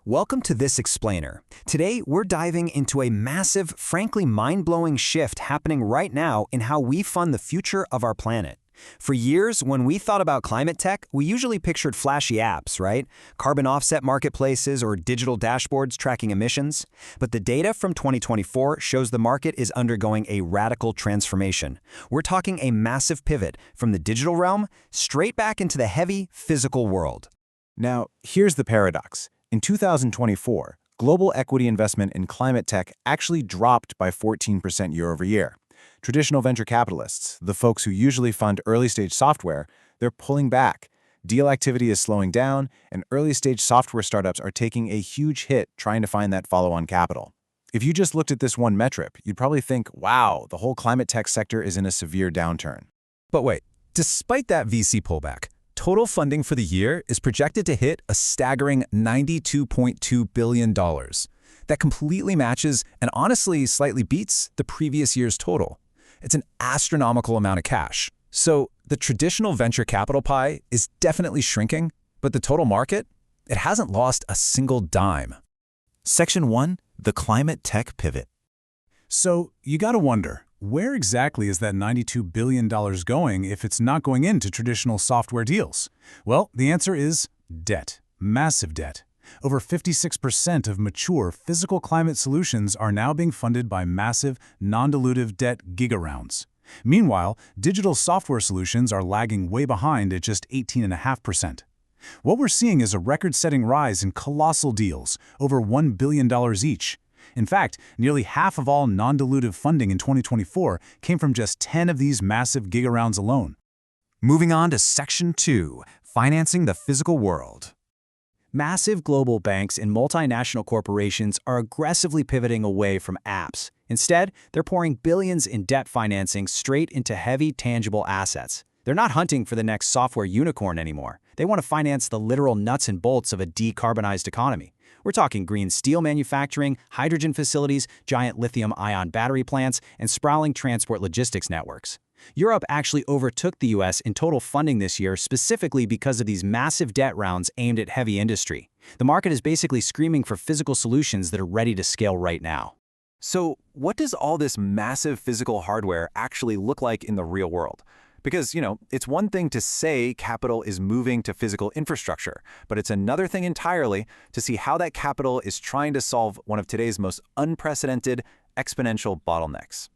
Welcome to This Explainer. Today, we're diving into a massive, frankly mind-blowing shift happening right now in how we fund the future of our planet. For years, when we thought about climate tech, we usually pictured flashy apps, right? Carbon offset marketplaces or digital dashboards tracking emissions. But the data from 2024 shows the market is undergoing a radical transformation. We're talking a massive pivot from the digital realm straight back into the heavy, physical world. Now, here's the paradox. In 2024, global equity investment in climate tech actually dropped by 14% year over year. Traditional venture capitalists, the folks who usually fund early-stage software, they're pulling back. Deal activity is slowing down, and early-stage software startups are taking a huge hit trying to find that follow-on capital. If you just looked at this one metric, you'd probably think, wow, the whole climate tech sector is in a severe downturn. But wait, despite that VC pullback, total funding for the year is projected to hit a staggering $92.2 billion. That completely matches and honestly slightly beats the previous year's total. It's an astronomical amount of cash. So the traditional venture capital pie is definitely shrinking, but the total market, it hasn't lost a single dime. Section 1, the climate tech pivot. So you gotta wonder, where exactly is that $92 billion going if it's not going into traditional software deals? Well, the answer is debt. Massive debt. Over 56% of mature physical climate solutions are now being funded by massive, non-dilutive debt giga-rounds. Meanwhile, digital software solutions are lagging way behind at just 18.5%. What we're seeing is a record-setting rise in colossal deals, over $1 billion each. In fact, nearly half of all non-dilutive funding in 2024 came from just 10 of these massive giga-rounds alone. Moving on to Section 2, financing the physical world. Massive global banks and multinational corporations are aggressively pivoting away from apps. Instead, they're pouring billions in debt financing straight into heavy, tangible assets. They're not hunting for the next software unicorn anymore. They want to finance the literal nuts and bolts of a decarbonized economy. We're talking green steel manufacturing, hydrogen facilities, giant lithium-ion battery plants, and sprawling transport logistics networks. Europe actually overtook the US in total funding this year specifically because of these massive debt rounds aimed at heavy industry. The market is basically screaming for physical solutions that are ready to scale right now. So, what does all this massive physical hardware actually look like in the real world? Because, it's one thing to say capital is moving to physical infrastructure, but it's another thing entirely to see how that capital is trying to solve one of today's most unprecedented exponential bottlenecks.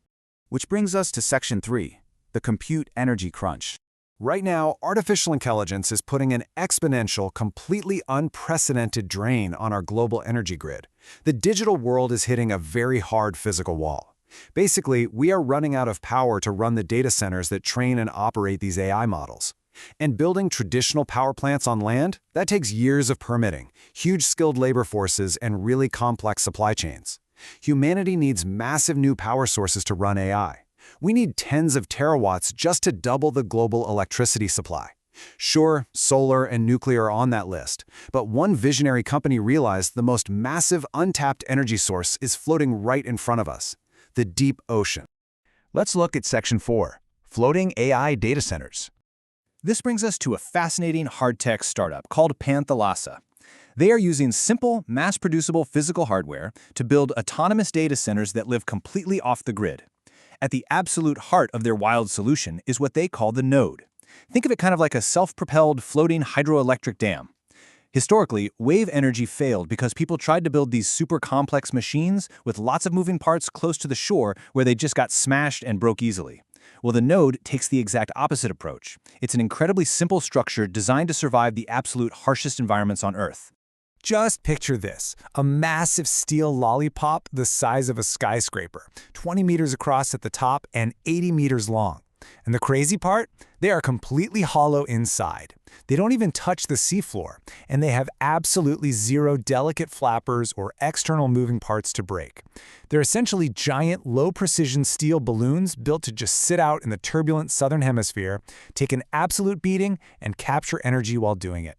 Which brings us to Section 3, the compute energy crunch. Right now, artificial intelligence is putting an exponential, completely unprecedented drain on our global energy grid. The digital world is hitting a very hard physical wall. Basically, we are running out of power to run the data centers that train and operate these AI models. And building traditional power plants on land, that takes years of permitting, huge skilled labor forces, and really complex supply chains. Humanity needs massive new power sources to run AI. We need tens of terawatts just to double the global electricity supply. Sure, solar and nuclear are on that list, but one visionary company realized the most massive untapped energy source is floating right in front of us: the deep ocean. Let's look at Section 4, floating AI data centers. This brings us to a fascinating hard-tech startup called Panthalassa. They are using simple, mass-producible physical hardware to build autonomous data centers that live completely off the grid. At the absolute heart of their wild solution is what they call the node. Think of it kind of like a self-propelled floating hydroelectric dam. Historically, wave energy failed because people tried to build these super complex machines with lots of moving parts close to the shore where they just got smashed and broke easily. Well, the node takes the exact opposite approach. It's an incredibly simple structure designed to survive the absolute harshest environments on Earth. Just picture this: a massive steel lollipop the size of a skyscraper, 20 meters across at the top and 80 meters long. And the crazy part? They are completely hollow inside. They don't even touch the seafloor, and they have absolutely zero delicate flappers or external moving parts to break. They're essentially giant, low-precision steel balloons built to just sit out in the turbulent southern hemisphere, take an absolute beating, and capture energy while doing it.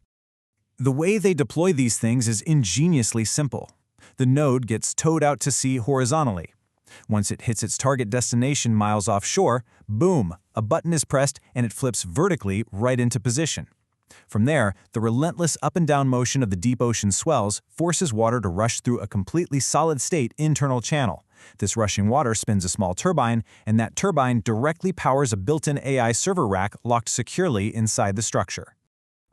The way they deploy these things is ingeniously simple. The node gets towed out to sea horizontally. Once it hits its target destination miles offshore, boom, a button is pressed and it flips vertically right into position. From there, the relentless up and down motion of the deep ocean swells forces water to rush through a completely solid-state internal channel. This rushing water spins a small turbine, and that turbine directly powers a built-in AI server rack locked securely inside the structure.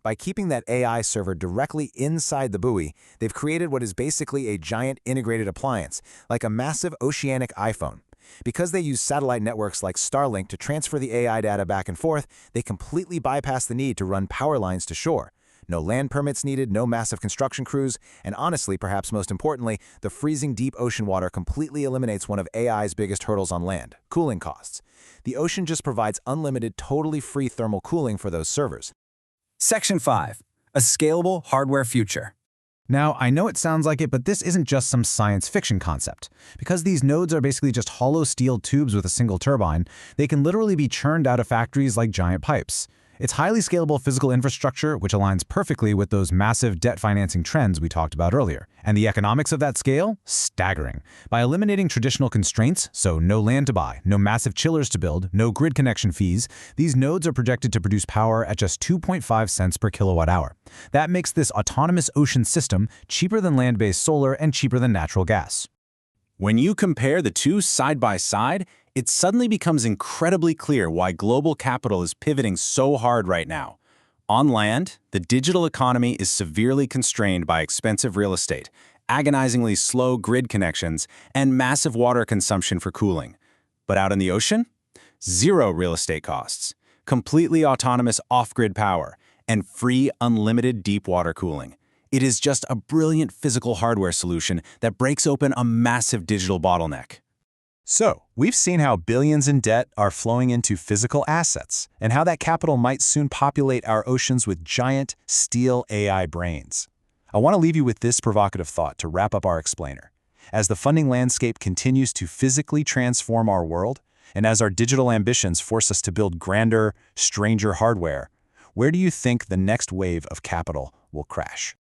By keeping that AI server directly inside the buoy, they've created what is basically a giant integrated appliance, like a massive oceanic iPhone. Because they use satellite networks like Starlink to transfer the AI data back and forth, they completely bypass the need to run power lines to shore. No land permits needed, no massive construction crews, and honestly, perhaps most importantly, the freezing deep ocean water completely eliminates one of AI's biggest hurdles on land: cooling costs. The ocean just provides unlimited, totally free thermal cooling for those servers. Section 5. A scalable hardware future. Now, I know it sounds like it, but this isn't just some science fiction concept. Because these nodes are basically just hollow steel tubes with a single turbine, they can literally be churned out of factories like giant pipes. It's highly scalable physical infrastructure, which aligns perfectly with those massive debt financing trends we talked about earlier. And the economics of that scale? Staggering. By eliminating traditional constraints, so no land to buy, no massive chillers to build, no grid connection fees, these nodes are projected to produce power at just 2.5 cents per kilowatt hour. That makes this autonomous ocean system cheaper than land-based solar and cheaper than natural gas. When you compare the two side by side, it suddenly becomes incredibly clear why global capital is pivoting so hard right now. On land, the digital economy is severely constrained by expensive real estate, agonizingly slow grid connections, and massive water consumption for cooling. But out in the ocean? Zero real estate costs, completely autonomous off-grid power, and free unlimited deep water cooling. It is just a brilliant physical hardware solution that breaks open a massive digital bottleneck. So, we've seen how billions in debt are flowing into physical assets, and how that capital might soon populate our oceans with giant, steel AI brains. I want to leave you with this provocative thought to wrap up our explainer. As the funding landscape continues to physically transform our world, and as our digital ambitions force us to build grander, stranger hardware, where do you think the next wave of capital will crash?